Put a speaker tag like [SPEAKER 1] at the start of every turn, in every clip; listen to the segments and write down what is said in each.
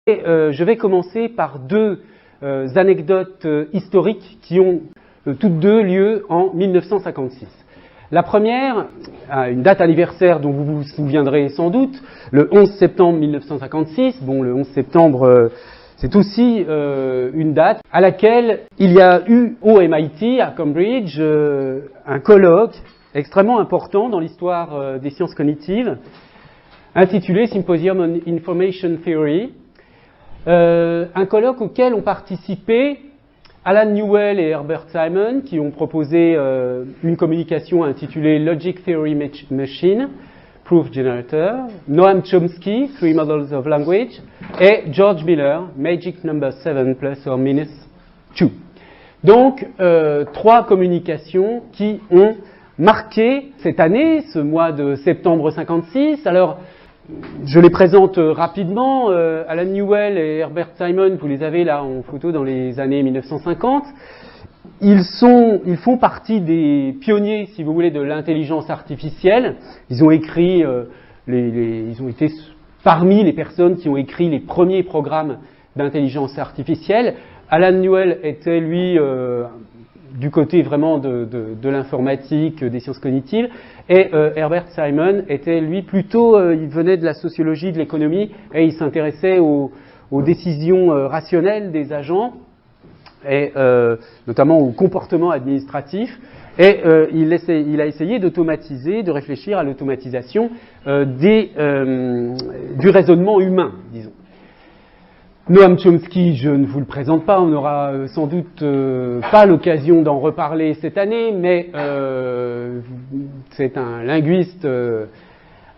[SPEAKER 1] Et je vais commencer par deux anecdotes historiques qui ont toutes deux lieu en 1956. La première, à une date anniversaire dont vous vous souviendrez sans doute, le 11 septembre 1956. Bon, le 11 septembre, c'est aussi une date à laquelle il y a eu au MIT, à Cambridge, un colloque extrêmement important dans l'histoire des sciences cognitives, intitulé Symposium on Information Theory, un colloque auquel ont participé Alan Newell et Herbert Simon, qui ont proposé une communication intitulée Logic Theory Machine, Proof Generator, Noam Chomsky, Three Models of Language, et George Miller, Magic Number 7 plus or minus 2. Donc, trois communications qui ont marqué cette année, ce mois de septembre 56. Alors, je les présente rapidement. Alan Newell et Herbert Simon, vous les avez là en photo dans les années 1950. Ils font partie des pionniers, si vous voulez, de l'intelligence artificielle. Ils ont écrit, ils ont été parmi les personnes qui ont écrit les premiers programmes d'intelligence artificielle. Alan Newell était, lui, du côté vraiment de l'informatique, des sciences cognitives, et Herbert Simon était, lui, plutôt, il venait de la sociologie, de l'économie, et il s'intéressait aux décisions rationnelles des agents, et notamment au comportement administratif, et il a essayé d'automatiser, de réfléchir à l'automatisation du raisonnement humain, disons. Noam Chomsky, je ne vous le présente pas, on n'aura sans doute pas l'occasion d'en reparler cette année, mais c'est un linguiste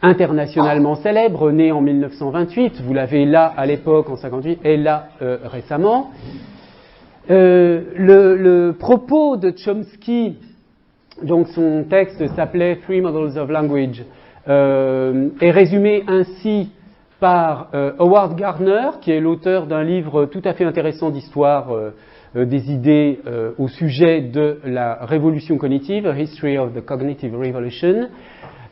[SPEAKER 1] internationalement célèbre, né en 1928, vous l'avez là à l'époque en 58 et là récemment. Le propos de Chomsky, donc son texte s'appelait Three Models of Language, est résumé ainsi par Howard Gardner, qui est l'auteur d'un livre tout à fait intéressant d'histoire des idées au sujet de la révolution cognitive, A History of the Cognitive Revolution.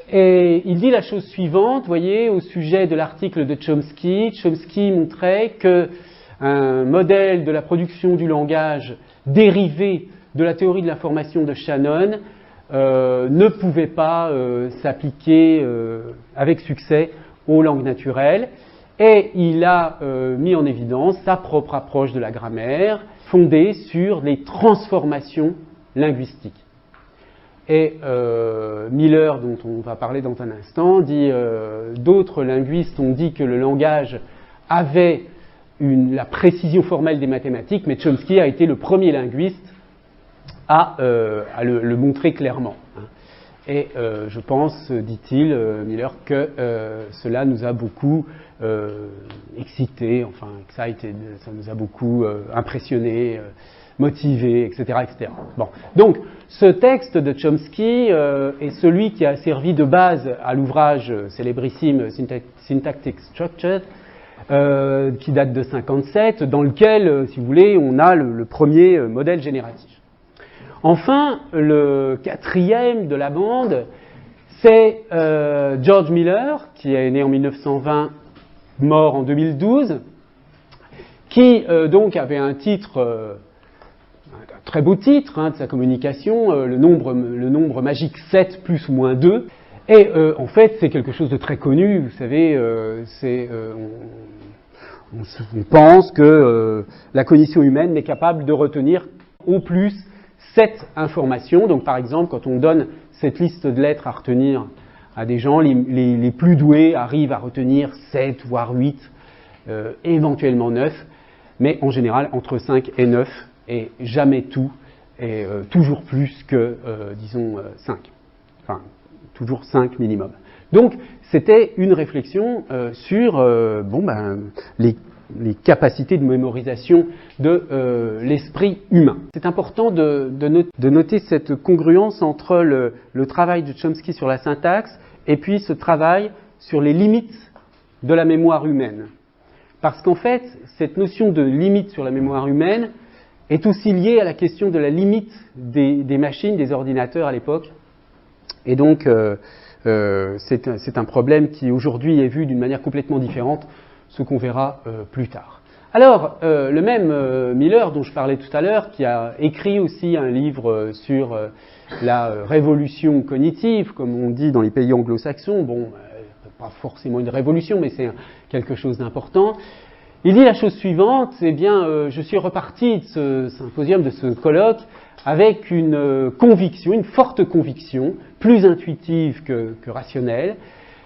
[SPEAKER 1] Et il dit la chose suivante, vous voyez, au sujet de l'article de Chomsky. Chomsky montrait que un modèle de la production du langage dérivé de la théorie de l'information de Shannon ne pouvait pas s'appliquer avec succès aux langues naturelles, et il a mis en évidence sa propre approche de la grammaire, fondée sur les transformations linguistiques. Et Miller, dont on va parler dans un instant, dit d'autres linguistes ont dit que le langage avait la précision formelle des mathématiques, mais Chomsky a été le premier linguiste à le montrer clairement. Et je pense, dit-il, Miller, que cela nous a beaucoup excité, enfin, ça nous a beaucoup impressionné, motivé, etc., etc. Bon. Donc, ce texte de Chomsky est celui qui a servi de base à l'ouvrage célébrissime Syntactic Structure, qui date de 1957, dans lequel, si vous voulez, on a le premier modèle génératif. Enfin, le quatrième de la bande, c'est George Miller, qui est né en 1920, mort en 2012, qui donc avait un titre, un très beau titre de sa communication, le nombre magique 7 plus ou moins 2, et en fait c'est quelque chose de très connu, vous savez, on pense que la cognition humaine n'est capable de retenir au plus 7 informations. Donc par exemple, quand on donne cette liste de lettres à retenir à des gens, les plus doués arrivent à retenir 7, voire 8, éventuellement 9, mais en général entre 5 et 9, et jamais tout, et toujours plus que, disons, 5. Enfin, toujours 5 minimum. Donc, c'était une réflexion sur les capacités de mémorisation de l'esprit humain. C'est important de noter cette congruence entre le travail de Chomsky sur la syntaxe et puis ce travail sur les limites de la mémoire humaine. Parce qu'en fait, cette notion de limite sur la mémoire humaine est aussi liée à la question de la limite des machines, des ordinateurs à l'époque. Et donc, c'est un problème qui aujourd'hui est vu d'une manière complètement différente ce qu'on verra plus tard. Alors, le même Miller dont je parlais tout à l'heure, qui a écrit aussi un livre sur la révolution cognitive, comme on dit dans les pays anglo-saxons, bon, pas forcément une révolution, mais c'est quelque chose d'important. Il dit la chose suivante, eh bien, je suis reparti de ce symposium, de ce colloque, avec une conviction, une forte conviction, plus intuitive que rationnelle,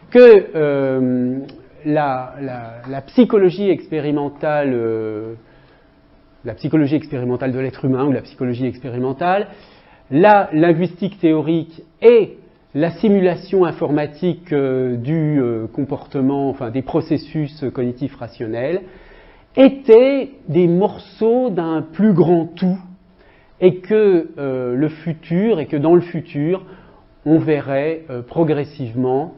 [SPEAKER 1] que la psychologie expérimentale, de l'être humain, ou la psychologie expérimentale, la linguistique théorique et la simulation informatique du comportement, enfin des processus cognitifs rationnels, étaient des morceaux d'un plus grand tout, et que dans le futur, on verrait progressivement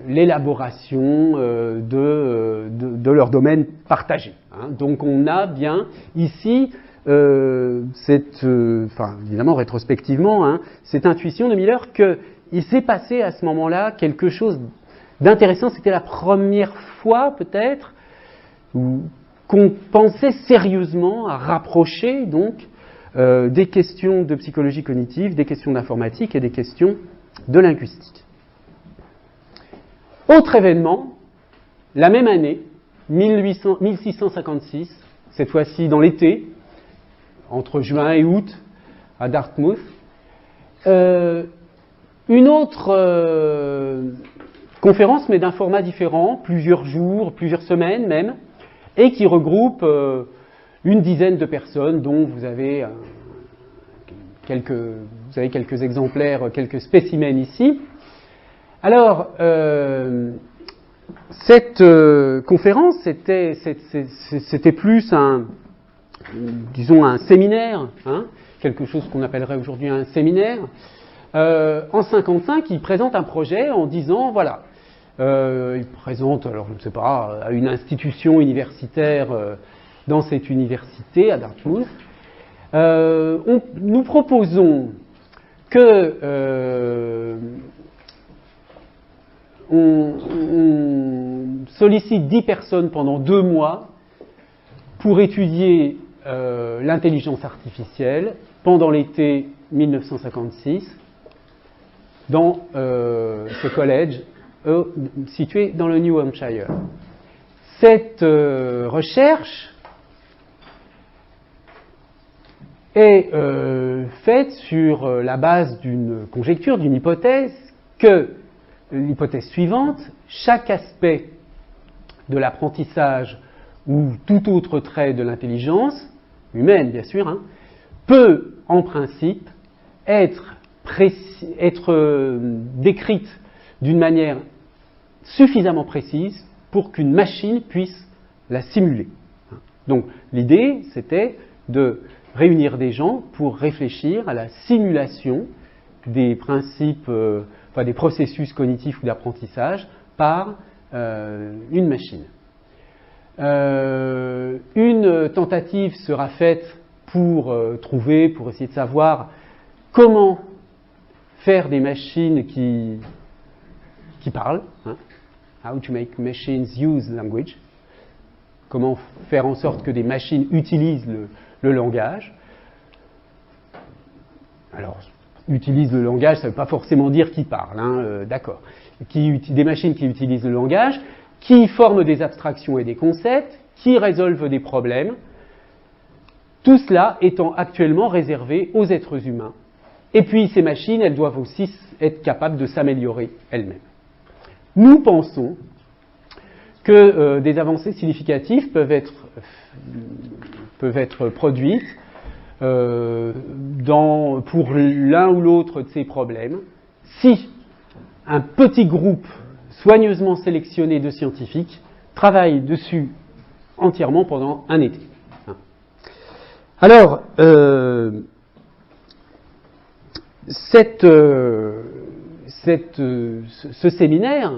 [SPEAKER 1] l'élaboration de leur domaine partagé. Hein. Donc on a bien ici évidemment rétrospectivement, hein, cette intuition de Miller qu'il s'est passé à ce moment-là quelque chose d'intéressant. C'était la première fois peut-être qu'on pensait sérieusement à rapprocher donc des questions de psychologie cognitive, des questions d'informatique et des questions de linguistique. Autre événement, la même année, 1656, cette fois-ci dans l'été, entre juin et août, à Dartmouth, une autre conférence, mais d'un format différent, plusieurs jours, plusieurs semaines même, et qui regroupe une dizaine de personnes, dont vous avez quelques exemplaires, quelques spécimens ici. Alors, cette conférence, c'était plus un séminaire, hein, quelque chose qu'on appellerait aujourd'hui un séminaire. En 55, il présente un projet en disant, voilà, il présente, alors je ne sais pas, à une institution universitaire dans cette université à Dartmouth. Nous proposons que on sollicite 10 personnes pendant 2 mois pour étudier l'intelligence artificielle pendant l'été 1956 dans ce collège situé dans le New Hampshire. Cette recherche est faite sur la base d'une conjecture, d'une hypothèse, l'hypothèse suivante: chaque aspect de l'apprentissage ou tout autre trait de l'intelligence, humaine bien sûr, hein, peut en principe être décrite d'une manière suffisamment précise pour qu'une machine puisse la simuler. Donc l'idée, c'était de réunir des gens pour réfléchir à la simulation des principes, des processus cognitifs ou d'apprentissage par une machine. Une tentative sera faite pour essayer de savoir comment faire des machines qui parlent, hein, how to make machines use language, comment faire en sorte que des machines utilisent le langage. Alors, utilisent le langage, ça ne veut pas forcément dire qu'ils parlent, hein, d'accord. Des machines qui utilisent le langage, qui forment des abstractions et des concepts, qui résolvent des problèmes, tout cela étant actuellement réservé aux êtres humains. Et puis ces machines, elles doivent aussi être capables de s'améliorer elles-mêmes. Nous pensons que des avancées significatives peuvent être produites pour l'un ou l'autre de ces problèmes si un petit groupe soigneusement sélectionné de scientifiques travaille dessus entièrement pendant un été. Alors, ce séminaire,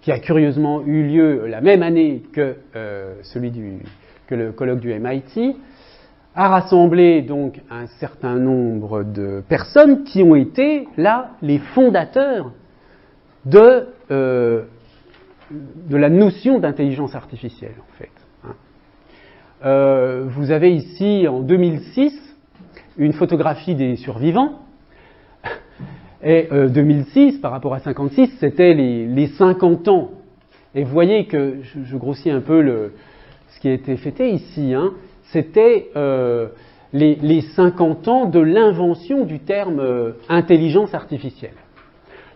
[SPEAKER 1] qui a curieusement eu lieu la même année que le colloque du MIT, a rassemblé donc un certain nombre de personnes qui ont été là les fondateurs de la notion d'intelligence artificielle, en fait. Vous avez ici, en 2006, une photographie des survivants. Et 2006, par rapport à 56, c'était les 50 ans. Et vous voyez que, je grossis un peu ce qui a été fêté ici, hein, c'était les 50 ans de l'invention du terme intelligence artificielle.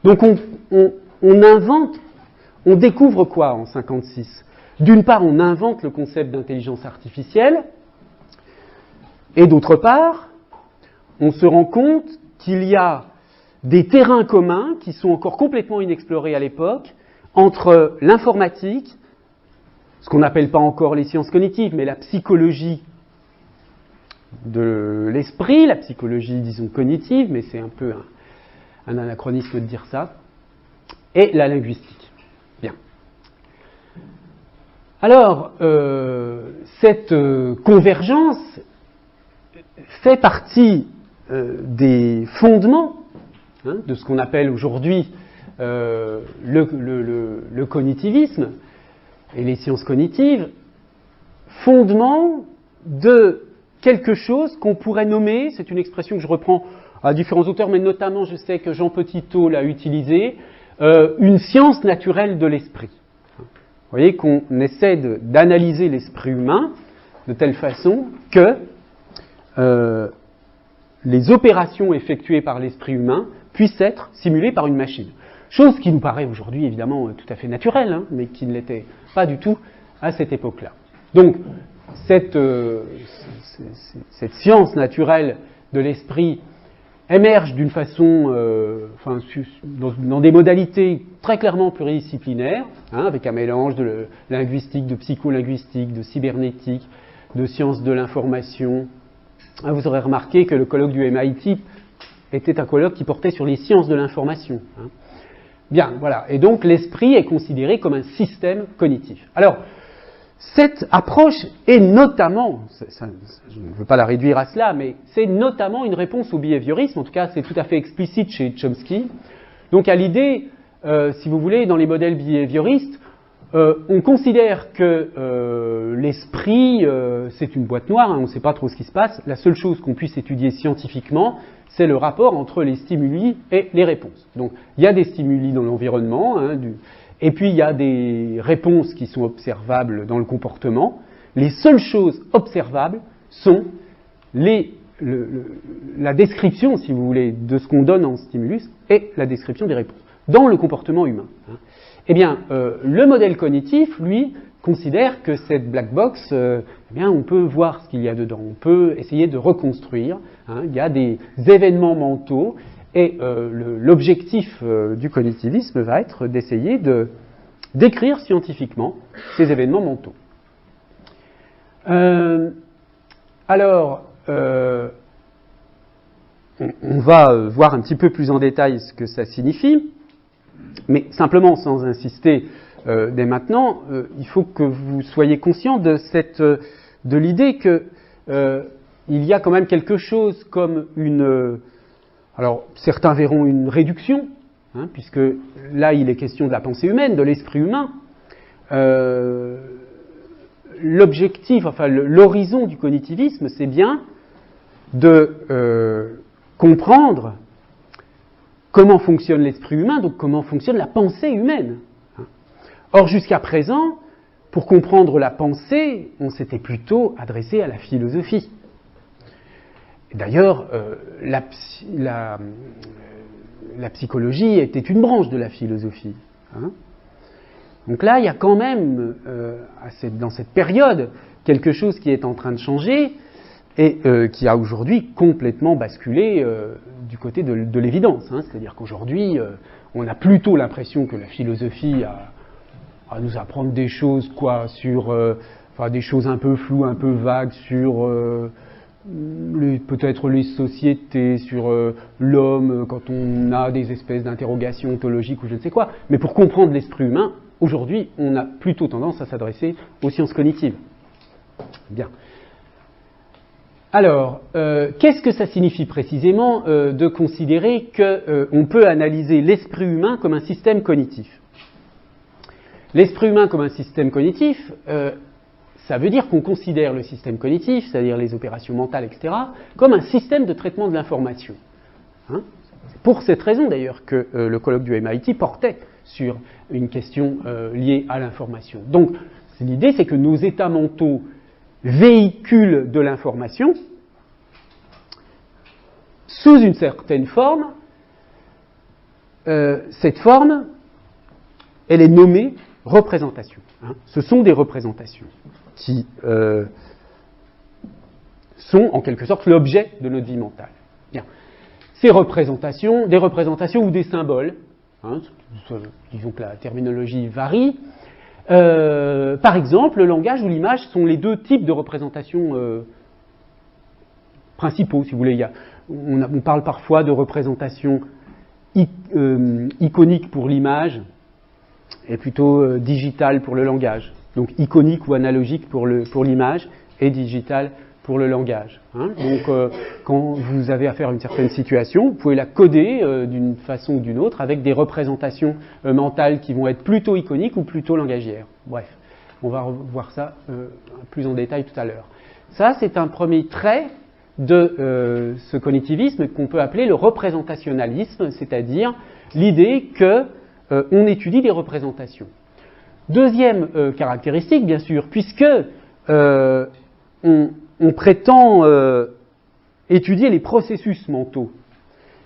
[SPEAKER 1] Donc on invente, on découvre quoi en 56 ? D'une part, on invente le concept d'intelligence artificielle, et d'autre part, on se rend compte qu'il y a des terrains communs qui sont encore complètement inexplorés à l'époque entre l'informatique, ce qu'on n'appelle pas encore les sciences cognitives, mais la psychologie de l'esprit, la psychologie, disons, cognitive, mais c'est un peu un anachronisme de dire ça, et la linguistique. Bien. Alors, cette convergence fait partie des fondements de ce qu'on appelle aujourd'hui le cognitivisme et les sciences cognitives, fondement de quelque chose qu'on pourrait nommer, c'est une expression que je reprends à différents auteurs, mais notamment je sais que Jean Petitot l'a utilisé, une science naturelle de l'esprit. Vous voyez qu'on essaie d'analyser l'esprit humain de telle façon que les opérations effectuées par l'esprit humain puissent être simulées par une machine. Chose qui nous paraît aujourd'hui évidemment tout à fait naturelle, hein, mais qui ne l'était pas du tout à cette époque-là. Donc, cette science naturelle de l'esprit émerge d'une façon, dans des modalités très clairement pluridisciplinaires, hein, avec un mélange de linguistique, de psycholinguistique, de cybernétique, de sciences de l'information. Vous aurez remarqué que le colloque du MIT était un colloque qui portait sur les sciences de l'information. Hein. Bien, voilà. Et donc l'esprit est considéré comme un système cognitif. Alors, cette approche est notamment, je ne veux pas la réduire à cela, mais c'est notamment une réponse au behaviorisme, en tout cas c'est tout à fait explicite chez Chomsky. Donc à l'idée, si vous voulez, dans les modèles behavioristes, on considère que l'esprit, c'est une boîte noire, hein, on ne sait pas trop ce qui se passe. La seule chose qu'on puisse étudier scientifiquement, c'est le rapport entre les stimuli et les réponses. Donc il y a des stimuli dans l'environnement, hein, et puis il y a des réponses qui sont observables dans le comportement. Les seules choses observables sont la description, si vous voulez, de ce qu'on donne en stimulus et la description des réponses dans le comportement humain. Hein. Eh bien, le modèle cognitif, lui, considère que cette black box, eh bien, on peut voir ce qu'il y a dedans, on peut essayer de reconstruire. Hein, il y a des événements mentaux, et l'objectif du cognitivisme va être d'essayer de décrire scientifiquement ces événements mentaux. Alors, on va voir un petit peu plus en détail ce que ça signifie. Mais simplement, sans insister dès maintenant, il faut que vous soyez conscient de l'idée que il y a quand même quelque chose comme alors certains verront une réduction, hein, puisque là il est question de la pensée humaine, de l'esprit humain. L'objectif, enfin l'horizon du cognitivisme, c'est bien de comprendre comment fonctionne l'esprit humain, donc comment fonctionne la pensée humaine. Or, jusqu'à présent, pour comprendre la pensée, on s'était plutôt adressé à la philosophie. D'ailleurs, la psychologie était une branche de la philosophie. Hein. Donc là, il y a quand même, dans cette période, quelque chose qui est en train de changer, et qui a aujourd'hui complètement basculé du côté de l'évidence. Hein. C'est-à-dire qu'aujourd'hui, on a plutôt l'impression que la philosophie a nous apprendre des choses sur des choses un peu floues, un peu vagues sur peut-être les sociétés, sur l'homme, quand on a des espèces d'interrogations ontologiques ou je ne sais quoi. Mais pour comprendre l'esprit humain, aujourd'hui, on a plutôt tendance à s'adresser aux sciences cognitives. Bien. Alors, qu'est-ce que ça signifie précisément de considérer qu'on peut analyser l'esprit humain comme un système cognitif ? l'esprit humain comme un système cognitif, ça veut dire qu'on considère le système cognitif, c'est-à-dire les opérations mentales, etc., comme un système de traitement de l'information. Hein? C'est pour cette raison d'ailleurs que le colloque du MIT portait sur une question liée à l'information. Donc l'idée, c'est que nos états mentaux véhiculent de l'information sous une certaine forme. Cette forme, elle est nommée représentation. Hein. Ce sont des représentations qui sont en quelque sorte l'objet de notre vie mentale. Bien. Ces représentations, des représentations ou des symboles, hein, disons que la terminologie varie. Par exemple, le langage ou l'image sont les deux types de représentations principaux, si vous voulez. On parle parfois de représentation iconique pour l'image et plutôt digitale pour le langage. Donc iconique ou analogique pour l'image et digital pour le langage. Hein. Donc quand vous avez affaire à une certaine situation, vous pouvez la coder d'une façon ou d'une autre avec des représentations mentales qui vont être plutôt iconiques ou plutôt langagières. Bref, on va voir ça plus en détail tout à l'heure. Ça, c'est un premier trait de ce cognitivisme qu'on peut appeler le représentationnalisme, c'est-à-dire l'idée qu'on étudie des représentations. Deuxième caractéristique, bien sûr, puisque on prétend étudier les processus mentaux.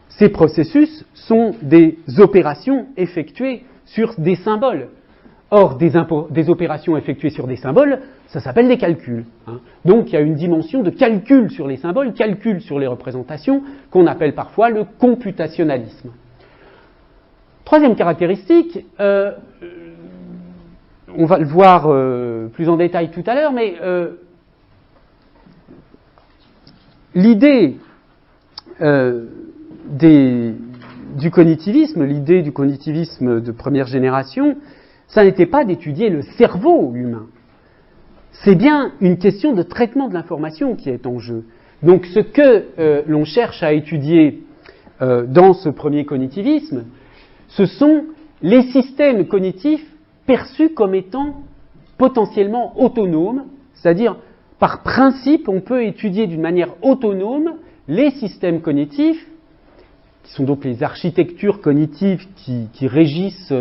[SPEAKER 1] Ces processus sont des opérations effectuées sur des symboles. Or, des opérations effectuées sur des symboles, ça s'appelle des calculs. Hein. Donc, il y a une dimension de calcul sur les symboles, calcul sur les représentations, qu'on appelle parfois le computationnalisme. Troisième caractéristique, on va le voir plus en détail tout à l'heure, mais l'idée du cognitivisme, l'idée du cognitivisme de première génération, ça n'était pas d'étudier le cerveau humain. C'est bien une question de traitement de l'information qui est en jeu. Donc ce que l'on cherche à étudier dans ce premier cognitivisme, ce sont les systèmes cognitifs perçus comme étant potentiellement autonomes, c'est-à-dire par principe, on peut étudier d'une manière autonome les systèmes cognitifs, qui sont donc les architectures cognitives qui régissent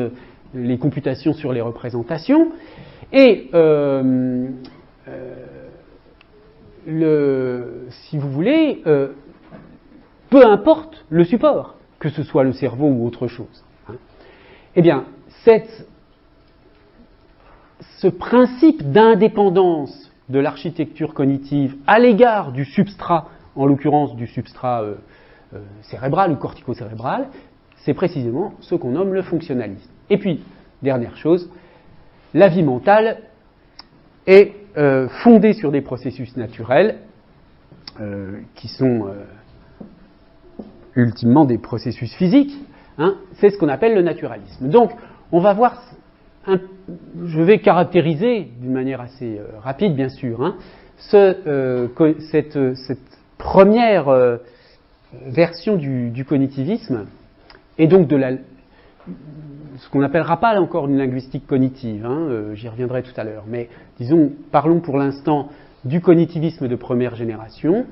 [SPEAKER 1] les computations sur les représentations, et si vous voulez, peu importe le support, que ce soit le cerveau ou autre chose. Hein. Eh bien, ce principe d'indépendance de l'architecture cognitive à l'égard du substrat, en l'occurrence du substrat cérébral ou corticocérébral, c'est précisément ce qu'on nomme le fonctionnalisme. Et puis, dernière chose, la vie mentale est fondée sur des processus naturels qui sont ultimement des processus physiques. Hein, c'est ce qu'on appelle le naturalisme. Donc, on va voir, je vais caractériser d'une manière assez rapide, bien sûr, hein, cette première version du cognitivisme, et donc de ce qu'on n'appellera pas encore une linguistique cognitive, hein, j'y reviendrai tout à l'heure, mais disons, parlons pour l'instant du cognitivisme de première génération,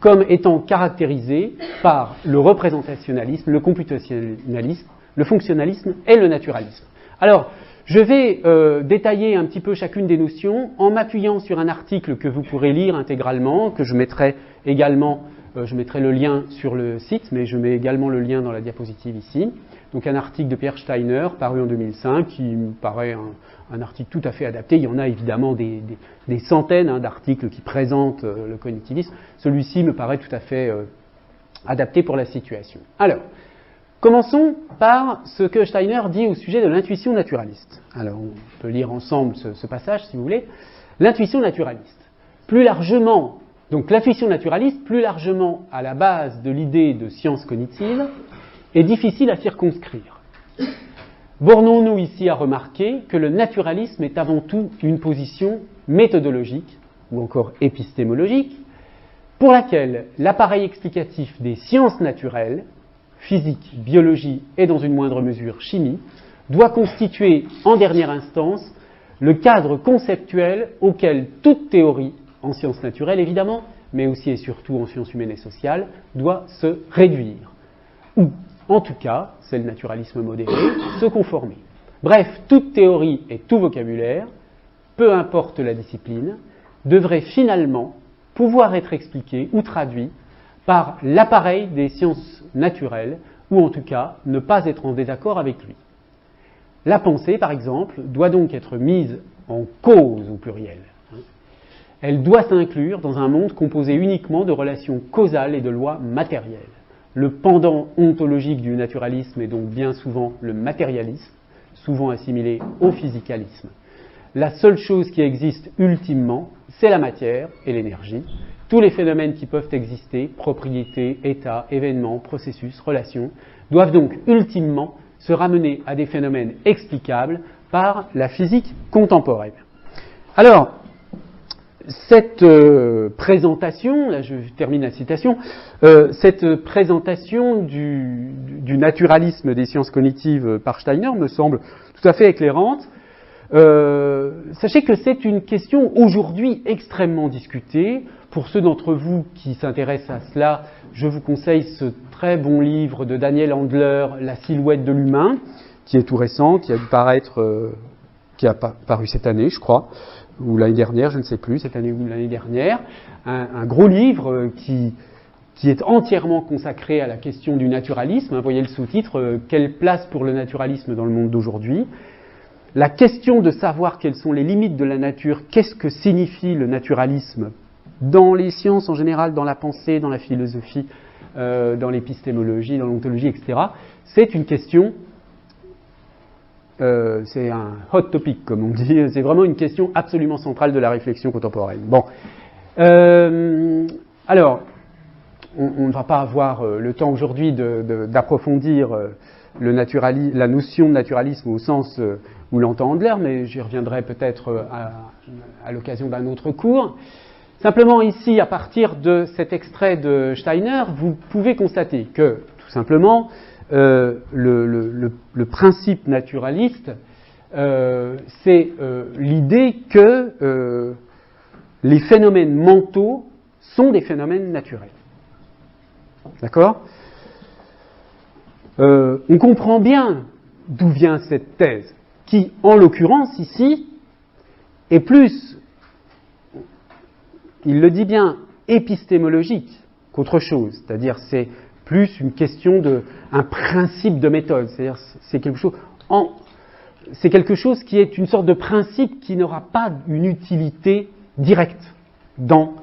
[SPEAKER 1] comme étant caractérisé par le représentationnalisme, le computationnalisme, le fonctionnalisme et le naturalisme. Alors, je vais détailler un petit peu chacune des notions en m'appuyant sur un article que vous pourrez lire intégralement, que je mettrai également, je mettrai le lien sur le site, mais je mets également le lien dans la diapositive ici. Donc un article de Pierre Steiner, paru en 2005, qui me paraît un article tout à fait adapté. Il y en a évidemment des centaines d'articles qui présentent le cognitivisme. Celui-ci me paraît tout à fait adapté pour la situation. Alors, commençons par ce que Steiner dit au sujet de l'intuition naturaliste. Alors, on peut lire ensemble ce passage, si vous voulez. L'intuition naturaliste. Plus largement, donc l'intuition naturaliste, plus largement à la base de l'idée de science cognitive, est difficile à circonscrire. Bornons-nous ici à remarquer que le naturalisme est avant tout une position méthodologique, ou encore épistémologique, pour laquelle l'appareil explicatif des sciences naturelles, physique, biologie et dans une moindre mesure chimie, doit constituer, en dernière instance, le cadre conceptuel auquel toute théorie, en sciences naturelles évidemment, mais aussi et surtout en sciences humaines et sociales, doit se réduire. Ou, en tout cas, c'est le naturalisme modéré, se conformer. Bref, toute théorie et tout vocabulaire, peu importe la discipline, devrait finalement pouvoir être expliqué ou traduit par l'appareil des sciences naturelles, ou en tout cas ne pas être en désaccord avec lui. La pensée, par exemple, doit donc être mise en cause au pluriel. Elle doit s'inclure dans un monde composé uniquement de relations causales et de lois matérielles. Le pendant ontologique du naturalisme est donc bien souvent le matérialisme, souvent assimilé au physicalisme. La seule chose qui existe ultimement, c'est la matière et l'énergie. Tous les phénomènes qui peuvent exister, propriétés, états, événements, processus, relations, doivent donc ultimement se ramener à des phénomènes explicables par la physique contemporaine. Alors, cette présentation, là je termine la citation, cette présentation du naturalisme des sciences cognitives par Steiner me semble tout à fait éclairante. Sachez que c'est une question aujourd'hui extrêmement discutée. Pour ceux d'entre vous qui s'intéressent à cela, je vous conseille ce très bon livre de Daniel Handler, La silhouette de l'humain, qui est tout récent, qui a dû paraître, qui a paru cette année, je crois, ou l'année dernière, je ne sais plus, cette année ou l'année dernière. Un gros livre qui est entièrement consacré à la question du naturalisme. Vous voyez le sous-titre, quelle place pour le naturalisme dans le monde d'aujourd'hui? La question de savoir quelles sont les limites de la nature, qu'est-ce que signifie le naturalisme dans les sciences en général, dans la pensée, dans la philosophie, dans l'épistémologie, dans l'ontologie, etc. C'est une question, c'est un hot topic comme on dit, c'est vraiment une question absolument centrale de la réflexion contemporaine. Bon, alors, on ne va pas avoir le temps aujourd'hui d'approfondir la notion de naturalisme au sens où l'entend Handler, mais j'y reviendrai peut-être à l'occasion d'un autre cours. Simplement ici, à partir de cet extrait de Steiner, vous pouvez constater que, tout simplement, le principe naturaliste, c'est l'idée que les phénomènes mentaux sont des phénomènes naturels. D'accord ? On comprend bien d'où vient cette thèse, qui, en l'occurrence, ici, est plus, il le dit bien, épistémologique qu'autre chose. C'est-à-dire, c'est plus une question un principe de méthode. C'est-à-dire, c'est quelque chose qui est une sorte de principe qui n'aura pas une utilité directe dans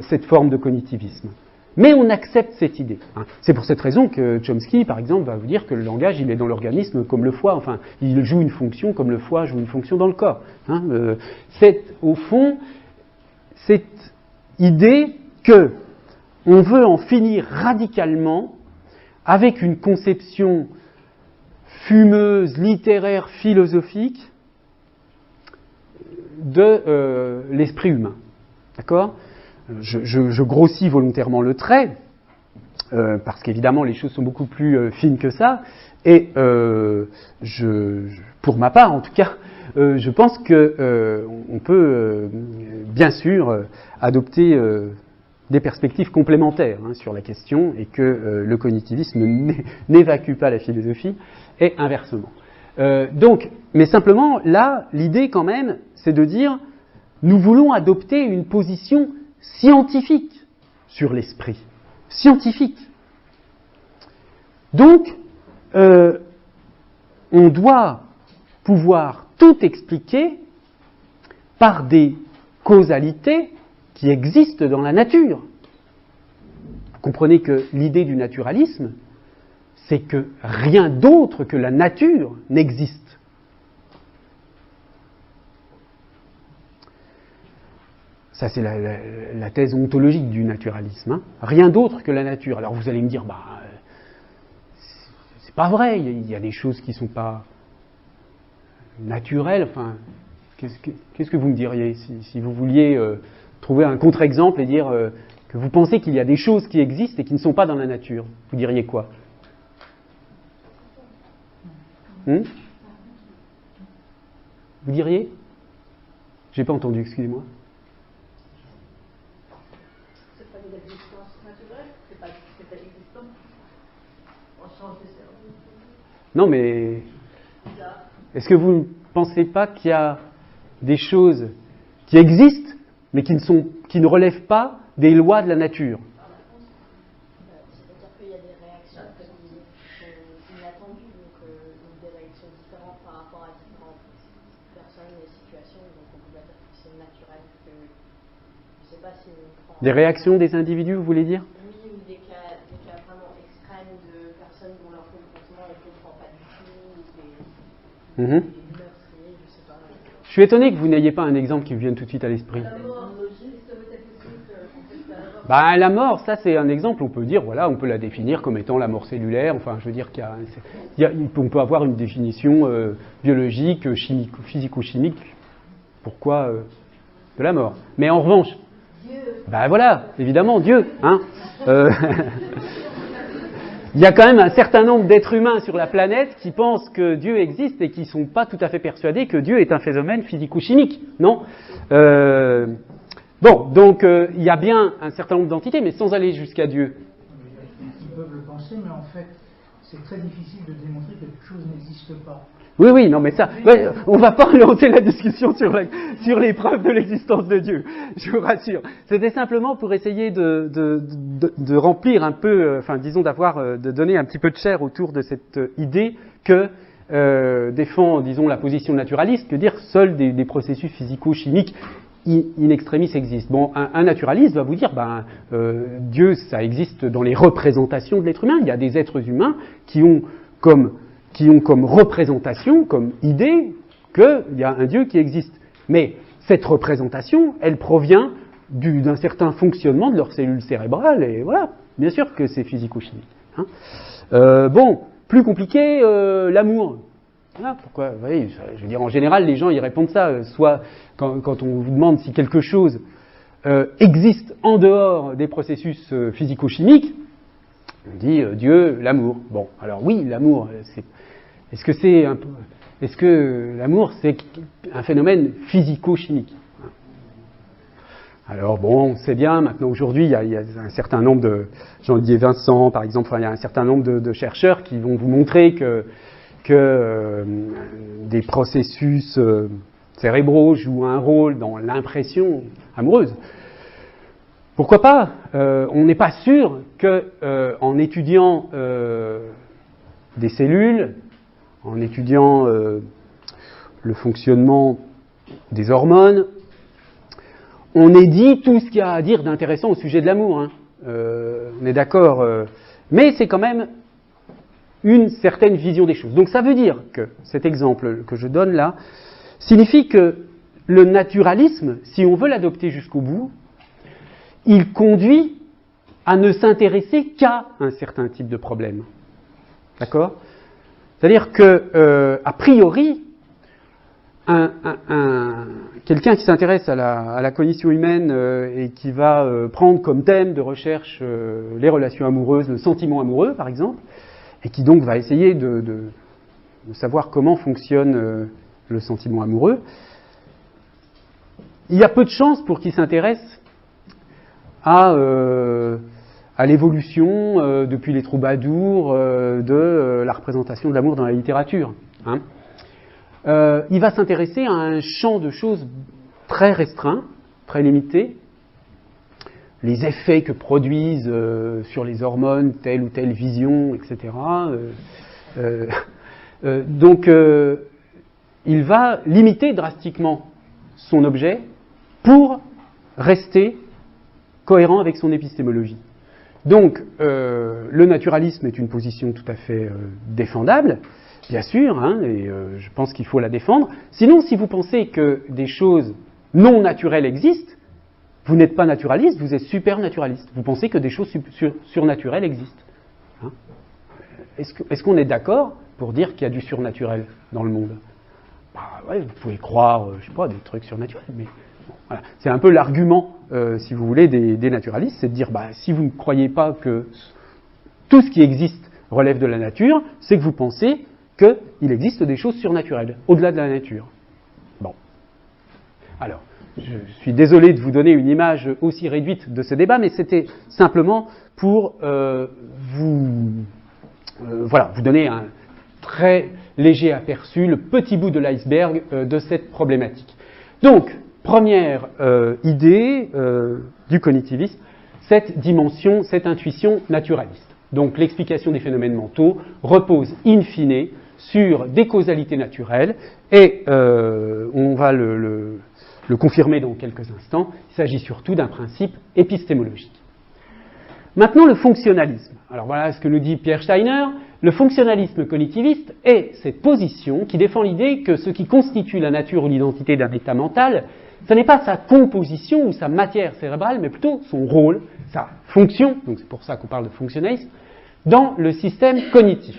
[SPEAKER 1] cette forme de cognitivisme. Mais on accepte cette idée. C'est pour cette raison que Chomsky, par exemple, va vous dire que le langage, il est dans l'organisme comme le foie. Enfin, il joue une fonction comme le foie joue une fonction dans le corps. C'est, au fond, cette idée que on veut en finir radicalement avec une conception fumeuse, littéraire, philosophique de l'esprit humain. D'accord ? Je grossis volontairement le trait, parce qu'évidemment les choses sont beaucoup plus fines que ça, et pour ma part en tout cas, je pense qu'on peut bien sûr adopter des perspectives complémentaires sur la question, et que le cognitivisme n'évacue pas la philosophie, et inversement. Mais simplement, là, l'idée quand même, c'est de dire, nous voulons adopter une position scientifique sur l'esprit. Scientifique. Donc, on doit pouvoir tout expliquer par des causalités qui existent dans la nature. Vous comprenez que l'idée du naturalisme, c'est que rien d'autre que la nature n'existe. Ça, c'est la thèse ontologique du naturalisme. Rien d'autre que la nature. Alors vous allez me dire, c'est pas vrai, il y a des choses qui ne sont pas naturelles. Enfin, qu'est-ce que vous me diriez si vous vouliez trouver un contre-exemple et dire que vous pensez qu'il y a des choses qui existent et qui ne sont pas dans la nature? Vous diriez quoi? Vous diriez? J'ai pas entendu, excusez-moi.
[SPEAKER 2] C'est pas de l'existence naturelle, c'est pas l'existence. On change de cerveau.
[SPEAKER 1] Non, mais est-ce que vous ne pensez pas qu'il y a des choses qui existent, mais qui ne relèvent pas des lois de la nature?
[SPEAKER 2] C'est-à-dire qu'il y a des réactions qui sont inattendues, donc des réactions différentes par rapport à différentes personnes et situations, donc on peut pas dire que c'est naturel, que je sais pas si on prend...
[SPEAKER 1] Des réactions des individus, vous voulez dire?
[SPEAKER 2] Oui, ou des cas vraiment extrêmes de personnes dont leur comportement ne comprend pas du tout, des meurtriers, je sais pas.
[SPEAKER 1] Je suis étonné que vous n'ayez pas un exemple qui vous vienne tout de suite à l'esprit. Bah, la mort, ça c'est un exemple, on peut dire, voilà, on peut la définir comme étant la mort cellulaire, enfin je veux dire on peut avoir une définition biologique, chimique, physico-chimique, pourquoi de la mort. Mais en revanche, bah voilà, évidemment, Dieu, hein. Il y a quand même un certain nombre d'êtres humains sur la planète qui pensent que Dieu existe et qui ne sont pas tout à fait persuadés que Dieu est un phénomène physico-chimique, non? Bon, donc il y a bien un certain nombre d'entités, mais sans aller jusqu'à Dieu.
[SPEAKER 3] Ils peuvent le penser, mais en fait, c'est très difficile de démontrer que quelque chose n'existe pas.
[SPEAKER 1] Oui, non, mais ça, ouais, on va pas lancer la discussion sur les preuves de l'existence de Dieu, je vous rassure. C'était simplement pour essayer de remplir un peu, de donner un petit peu de chair autour de cette idée que défend, disons, la position naturaliste, que dire seuls des processus physico-chimiques in extremis existent. Bon, un naturaliste va vous dire, Dieu, ça existe dans les représentations de l'être humain. Il y a des êtres humains qui ont comme représentation, comme idée, qu'il y a un Dieu qui existe. Mais cette représentation, elle provient d'un certain fonctionnement de leurs cellules cérébrales, et voilà, bien sûr que c'est physico-chimique. Hein. Bon, plus compliqué, l'amour. Voilà, pourquoi, vous voyez, je veux dire, en général, les gens ils répondent ça, soit quand on vous demande si quelque chose existe en dehors des processus physico-chimiques, on dit Dieu, l'amour. Bon, alors oui, l'amour, est-ce que l'amour c'est un phénomène physico-chimique? Alors bon, c'est bien, maintenant aujourd'hui, il y a un certain nombre de, Jean-Olivier Vincent par exemple, il y a un certain nombre de chercheurs qui vont vous montrer que des processus cérébraux jouent un rôle dans l'impression amoureuse. Pourquoi pas? On n'est pas sûr qu'en étudiant des cellules, en étudiant le fonctionnement des hormones, on ait dit tout ce qu'il y a à dire d'intéressant au sujet de l'amour. Hein. On est d'accord. Mais c'est quand même une certaine vision des choses. Donc ça veut dire que cet exemple que je donne là signifie que le naturalisme, si on veut l'adopter jusqu'au bout, il conduit à ne s'intéresser qu'à un certain type de problème. D'accord? C'est-à-dire que, a priori, quelqu'un qui s'intéresse à la cognition humaine et qui va prendre comme thème de recherche les relations amoureuses, le sentiment amoureux par exemple, et qui donc va essayer de savoir comment fonctionne le sentiment amoureux, il y a peu de chances pour qu'il s'intéresse à l'évolution depuis les troubadours de la représentation de l'amour dans la littérature. Hein. Il va s'intéresser à un champ de choses très restreint, très limité, les effets que produisent sur les hormones telle ou telle vision, etc. Donc, il va limiter drastiquement son objet pour rester cohérent avec son épistémologie. Donc, le naturalisme est une position tout à fait défendable, bien sûr, hein, et je pense qu'il faut la défendre. Sinon, si vous pensez que des choses non naturelles existent, vous n'êtes pas naturaliste, vous êtes supernaturaliste. Vous pensez que des choses surnaturelles existent. Hein. Est-ce qu'on est d'accord pour dire qu'il y a du surnaturel dans le monde? Ouais, vous pouvez croire, je sais pas, des trucs surnaturels, mais bon, voilà. C'est un peu l'argument, si vous voulez, des naturalistes, c'est de dire, si vous ne croyez pas que tout ce qui existe relève de la nature, c'est que vous pensez qu'il existe des choses surnaturelles, au-delà de la nature. Alors, je suis désolé de vous donner une image aussi réduite de ce débat, mais c'était simplement pour vous donner un très léger aperçu, le petit bout de l'iceberg de cette problématique. Donc, première idée du cognitivisme, cette dimension, cette intuition naturaliste. Donc, l'explication des phénomènes mentaux repose in fine sur des causalités naturelles, et on va le confirmer dans quelques instants. Il s'agit surtout d'un principe épistémologique. Maintenant, le fonctionnalisme. Alors voilà ce que nous dit Pierre Steiner. Le fonctionnalisme cognitiviste est cette position qui défend l'idée que ce qui constitue la nature ou l'identité d'un état mental, ce n'est pas sa composition ou sa matière cérébrale, mais plutôt son rôle, sa fonction, donc c'est pour ça qu'on parle de fonctionnalisme, dans le système cognitif.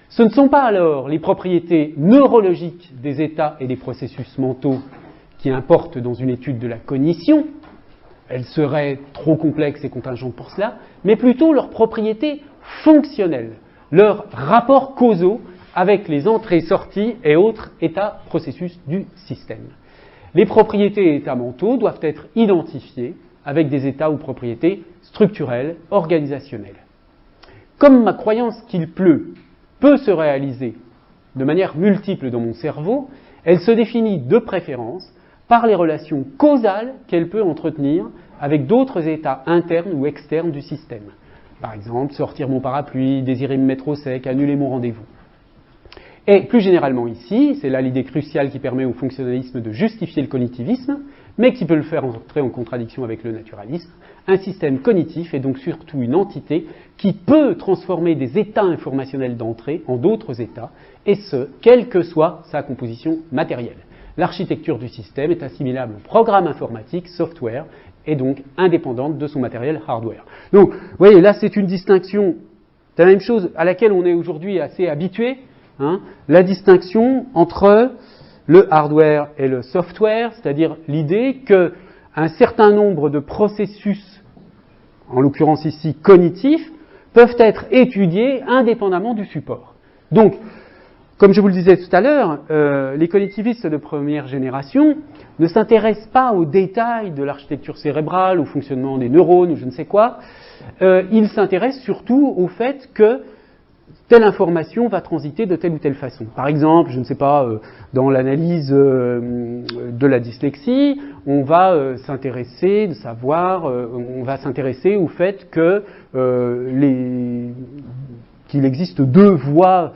[SPEAKER 1] Ce ne sont pas alors les propriétés neurologiques des états et des processus mentaux qui importent dans une étude de la cognition, elles seraient trop complexes et contingentes pour cela, mais plutôt leurs propriétés fonctionnelles, leurs rapports causaux avec les entrées-sorties et autres états, processus du système. Les propriétés et états mentaux doivent être identifiés avec des états ou propriétés structurelles, organisationnelles. Comme ma croyance qu'il pleut peut se réaliser de manière multiple dans mon cerveau, elle se définit de préférence par les relations causales qu'elle peut entretenir avec d'autres états internes ou externes du système. Par exemple, sortir mon parapluie, désirer me mettre au sec, annuler mon rendez-vous. Et plus généralement ici, c'est là l'idée cruciale qui permet au fonctionnalisme de justifier le cognitivisme, mais qui peut le faire entrer en contradiction avec le naturalisme. Un système cognitif est donc surtout une entité qui peut transformer des états informationnels d'entrée en d'autres états, et ce, quelle que soit sa composition matérielle. L'architecture du système est assimilable au programme informatique, software, et donc indépendante de son matériel hardware. Donc, vous voyez, là c'est une distinction, c'est la même chose à laquelle on est aujourd'hui assez habitué, la distinction entre le hardware et le software, c'est-à-dire l'idée qu'un certain nombre de processus, en l'occurrence ici cognitifs, peuvent être étudiés indépendamment du support. Donc, comme je vous le disais tout à l'heure, les cognitivistes de première génération ne s'intéressent pas aux détails de l'architecture cérébrale, au fonctionnement des neurones ou je ne sais quoi. Ils s'intéressent surtout au fait que telle information va transiter de telle ou telle façon. Par exemple, je ne sais pas, dans l'analyse de la dyslexie, on va s'intéresser au fait que qu'il existe deux voies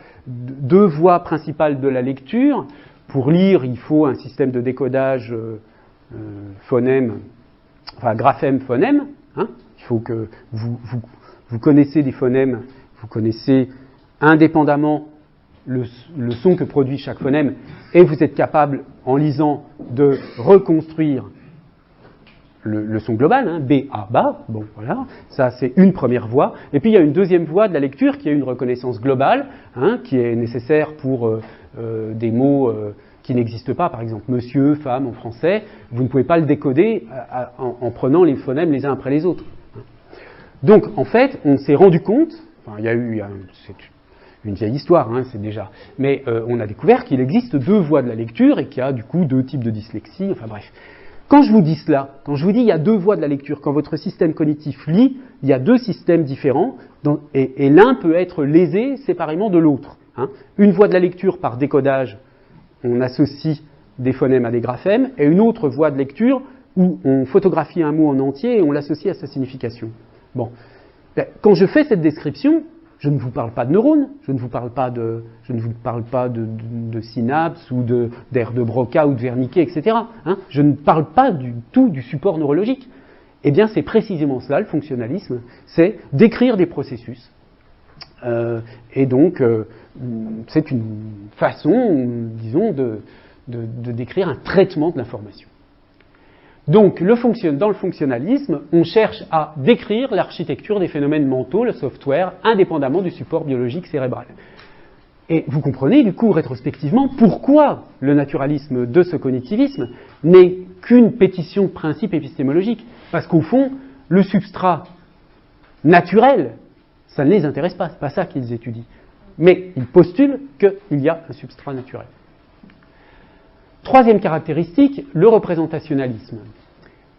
[SPEAKER 1] principales de la lecture. Pour lire, il faut un système de décodage graphème-phonème. Il faut que vous connaissez des phonèmes, vous connaissez indépendamment le son que produit chaque phonème, et vous êtes capable, en lisant, de reconstruire le son global, B, A, BA, bon voilà, ça c'est une première voie. Et puis il y a une deuxième voie de la lecture qui est une reconnaissance globale, qui est nécessaire pour des mots qui n'existent pas, par exemple monsieur, femme en français, vous ne pouvez pas le décoder en prenant les phonèmes les uns après les autres. Donc en fait, on s'est rendu compte, c'est une vieille histoire, c'est déjà, mais on a découvert qu'il existe deux voies de la lecture et qu'il y a du coup deux types de dyslexie, enfin bref. Quand je vous dis cela, quand je vous dis il y a deux voies de la lecture, quand votre système cognitif lit, il y a deux systèmes différents, et l'un peut être lésé séparément de l'autre. Une voie de la lecture par décodage, on associe des phonèmes à des graphèmes, et une autre voie de lecture où on photographie un mot en entier et on l'associe à sa signification. Bon. Quand je fais cette description, je ne vous parle pas de neurones, je ne vous parle pas de synapses ou d'aires de Broca ou de Wernicke, etc. Je ne parle pas du tout du support neurologique. Eh bien, c'est précisément cela, le fonctionnalisme, c'est décrire des processus. Et donc, c'est une façon, disons, de décrire un traitement de l'information. Donc, dans le fonctionnalisme, on cherche à décrire l'architecture des phénomènes mentaux, le software, indépendamment du support biologique cérébral. Et vous comprenez, du coup, rétrospectivement, pourquoi le naturalisme de ce cognitivisme n'est qu'une pétition de principe épistémologique. Parce qu'au fond, le substrat naturel, ça ne les intéresse pas, c'est pas ça qu'ils étudient. Mais ils postulent qu'il y a un substrat naturel. Troisième caractéristique, le représentationnalisme.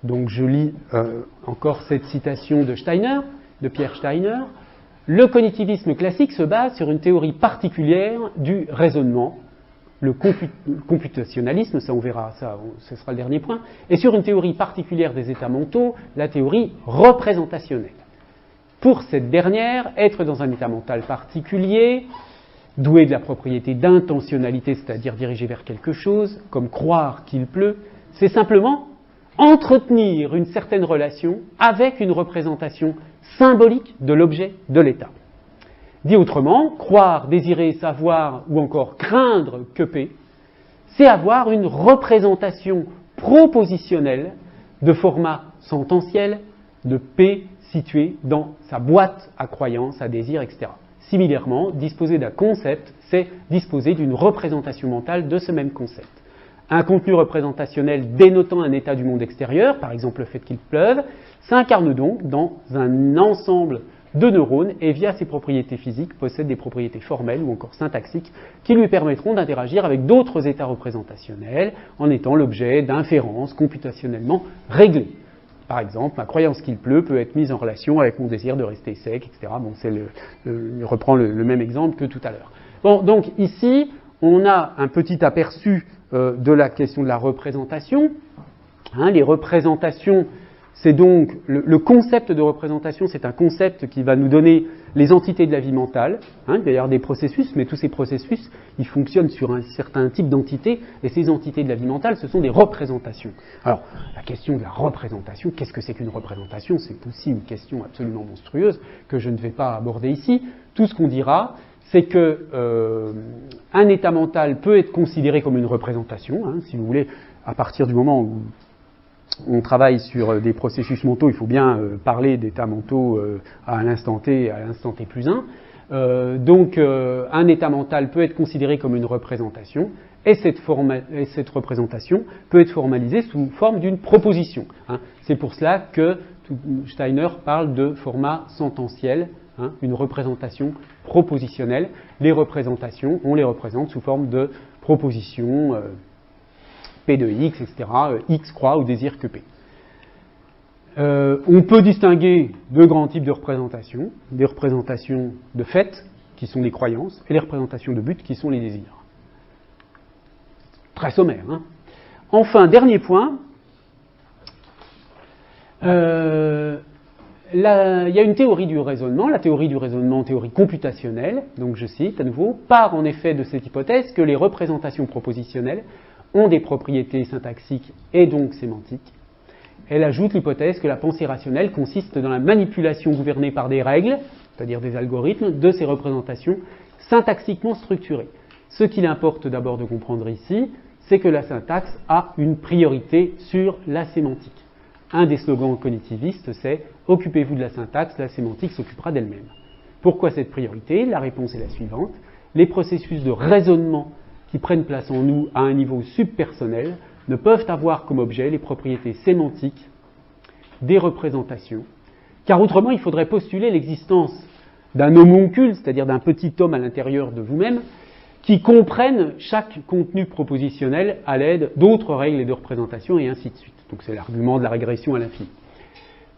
[SPEAKER 1] Donc je lis encore cette citation de Steiner, de Pierre Steiner. Le cognitivisme classique se base sur une théorie particulière du raisonnement, le computationnalisme, ça on verra, ça ce sera le dernier point, et sur une théorie particulière des états mentaux, la théorie représentationnelle. Pour cette dernière, être dans un état mental particulier, doué de la propriété d'intentionnalité, c'est-à-dire dirigé vers quelque chose, comme croire qu'il pleut, c'est simplement entretenir une certaine relation avec une représentation symbolique de l'objet de l'état. Dit autrement, croire, désirer, savoir ou encore craindre que P, c'est avoir une représentation propositionnelle de format sententiel de P situé dans sa boîte à croyances, à désirs, etc. Similairement, disposer d'un concept, c'est disposer d'une représentation mentale de ce même concept. Un contenu représentationnel dénotant un état du monde extérieur, par exemple le fait qu'il pleuve, s'incarne donc dans un ensemble de neurones et via ses propriétés physiques possède des propriétés formelles ou encore syntaxiques qui lui permettront d'interagir avec d'autres états représentationnels en étant l'objet d'inférences computationnellement réglées. Par exemple, ma croyance qu'il pleut peut être mise en relation avec mon désir de rester sec, etc. Bon, il reprend le même exemple que tout à l'heure. Bon, donc ici, on a un petit aperçu de la question de la représentation. Les représentations, c'est donc le concept de représentation, c'est un concept qui va nous donner les entités de la vie mentale. Il va y avoir des processus, mais tous ces processus, ils fonctionnent sur un certain type d'entités, et ces entités de la vie mentale, ce sont des représentations. Alors, la question de la représentation, qu'est-ce que c'est qu'une représentation? C'est aussi une question absolument monstrueuse que je ne vais pas aborder ici. Tout ce qu'on dira, c'est que un état mental peut être considéré comme une représentation, si vous voulez, à partir du moment où on travaille sur des processus mentaux, il faut bien parler d'états mentaux à l'instant T, à l'instant T plus 1. Donc, un état mental peut être considéré comme une représentation, et cette représentation peut être formalisée sous forme d'une proposition. C'est pour cela que Steiner parle de format sententiel, une représentation propositionnelle. Les représentations, on les représente sous forme de propositions, P de X, etc. X croit ou désire que P. On peut distinguer deux grands types de représentations. Des représentations de fait, qui sont les croyances, et les représentations de but, qui sont les désirs. Très sommaire. Enfin, dernier point. Il y a une théorie du raisonnement, la théorie du raisonnement, théorie computationnelle, donc je cite à nouveau, part en effet de cette hypothèse que les représentations propositionnelles ont des propriétés syntaxiques et donc sémantiques. Elle ajoute l'hypothèse que la pensée rationnelle consiste dans la manipulation gouvernée par des règles, c'est-à-dire des algorithmes, de ces représentations syntaxiquement structurées. Ce qu'il importe d'abord de comprendre ici, c'est que la syntaxe a une priorité sur la sémantique. Un des slogans cognitivistes, c'est « Occupez-vous de la syntaxe, la sémantique s'occupera d'elle-même ». Pourquoi cette priorité? La réponse est la suivante. Les processus de raisonnement qui prennent place en nous à un niveau subpersonnel ne peuvent avoir comme objet les propriétés sémantiques des représentations, car autrement il faudrait postuler l'existence d'un homoncule, c'est-à-dire d'un petit homme à l'intérieur de vous-même, qui comprenne chaque contenu propositionnel à l'aide d'autres règles et de représentation, et ainsi de suite. Donc c'est l'argument de la régression à l'infini.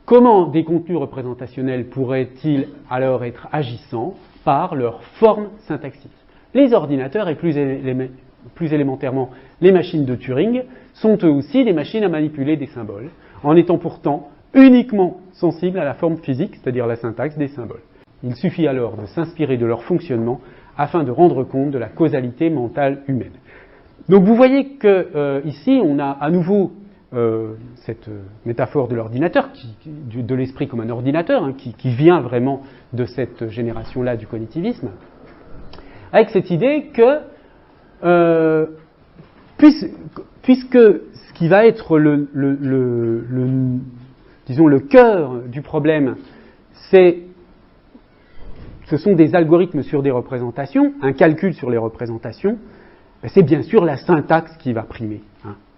[SPEAKER 1] Comment des contenus représentationnels pourraient-ils alors être agissants? Par leur forme syntaxique. Les ordinateurs, et plus élémentairement les machines de Turing, sont eux aussi des machines à manipuler des symboles, en étant pourtant uniquement sensibles à la forme physique, c'est-à-dire la syntaxe des symboles. Il suffit alors de s'inspirer de leur fonctionnement afin de rendre compte de la causalité mentale humaine. Donc vous voyez que ici on a à nouveau cette métaphore de l'ordinateur, de l'esprit comme un ordinateur, qui vient vraiment de cette génération-là du cognitivisme, avec cette idée que puisque ce qui va être disons le cœur du problème, ce sont des algorithmes sur des représentations, un calcul sur les représentations, c'est bien sûr la syntaxe qui va primer,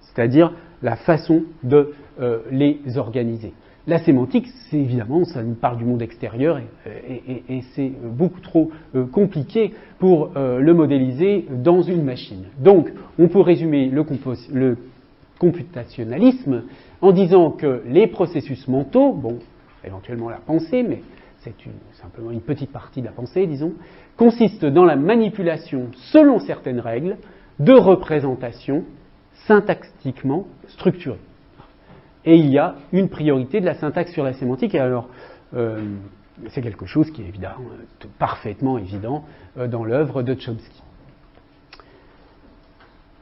[SPEAKER 1] c'est-à-dire la façon de les organiser. la sémantique, c'est évidemment, ça nous parle du monde extérieur et c'est beaucoup trop compliqué pour le modéliser dans une machine. Donc, on peut résumer le computationnalisme en disant que les processus mentaux, bon, éventuellement la pensée, mais c'est simplement une petite partie de la pensée, disons, consistent dans la manipulation, selon certaines règles, de représentations syntaxiquement structurées. Et il y a une priorité de la syntaxe sur la sémantique, et alors c'est quelque chose qui est évident, parfaitement évident dans l'œuvre de Chomsky.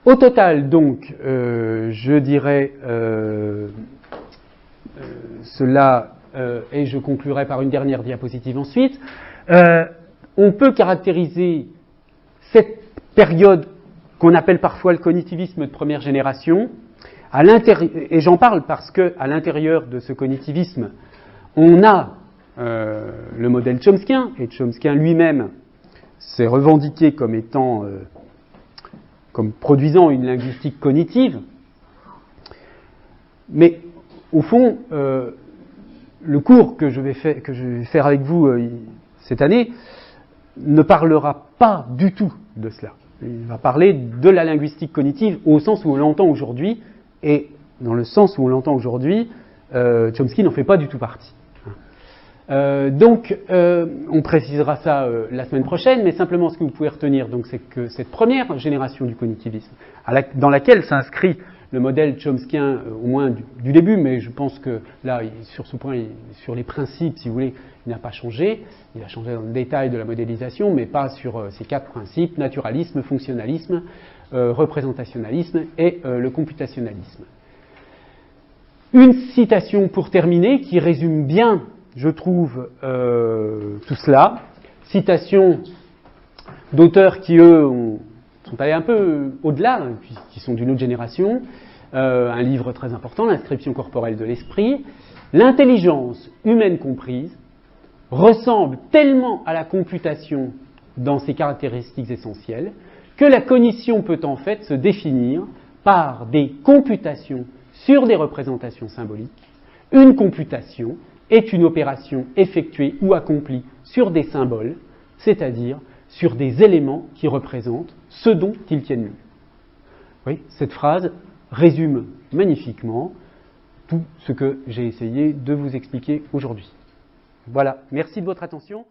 [SPEAKER 1] Au total, donc, je dirais cela, et je conclurai par une dernière diapositive ensuite. On peut caractériser cette période qu'on appelle parfois le cognitivisme de première génération, et j'en parle parce qu'à l'intérieur de ce cognitivisme, on a le modèle chomskien, et Chomsky lui-même s'est revendiqué comme étant, comme produisant une linguistique cognitive. Mais au fond, le cours que je vais faire avec vous cette année ne parlera pas du tout de cela. Il va parler de la linguistique cognitive au sens où on l'entend aujourd'hui, et dans le sens où on l'entend aujourd'hui, Chomsky n'en fait pas du tout partie. Donc, on précisera ça la semaine prochaine, mais simplement ce que vous pouvez retenir, donc, c'est que cette première génération du cognitivisme, dans laquelle s'inscrit le modèle chomskien, au moins du début, mais je pense que là, sur ce point, sur les principes, si vous voulez, il n'a pas changé. Il a changé dans le détail de la modélisation, mais pas sur ces 4 principes: naturalisme, fonctionnalisme, représentationnalisme et le computationnalisme. Une citation pour terminer qui résume bien, je trouve, tout cela. Citation d'auteurs qui, eux, sont allés un peu au-delà, qui sont d'une autre génération. Un livre très important, L'inscription corporelle de l'esprit. L'intelligence humaine comprise ressemble tellement à la computation dans ses caractéristiques essentielles que la cognition peut en fait se définir par des computations sur des représentations symboliques. Une computation est une opération effectuée ou accomplie sur des symboles, c'est-à-dire sur des éléments qui représentent ce dont ils tiennent lieu. Oui, cette phrase résume magnifiquement tout ce que j'ai essayé de vous expliquer aujourd'hui. Voilà, merci de votre attention.